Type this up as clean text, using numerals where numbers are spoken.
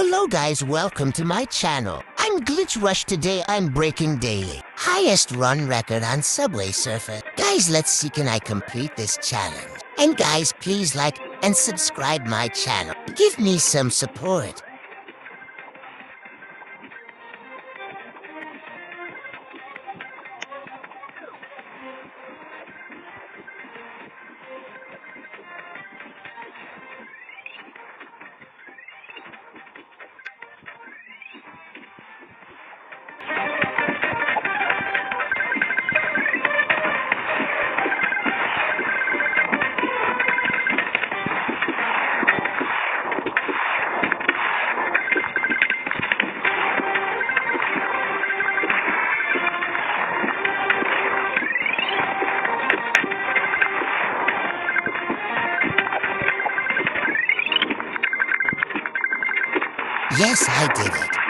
Hello guys, welcome to my channel. I'm Glitch Rush. Today I'm breaking daily highest run record on Subway Surfer. Guys, let's see can I complete this challenge. And guys, please like and subscribe my channel. Give me some support. Yes, I did it.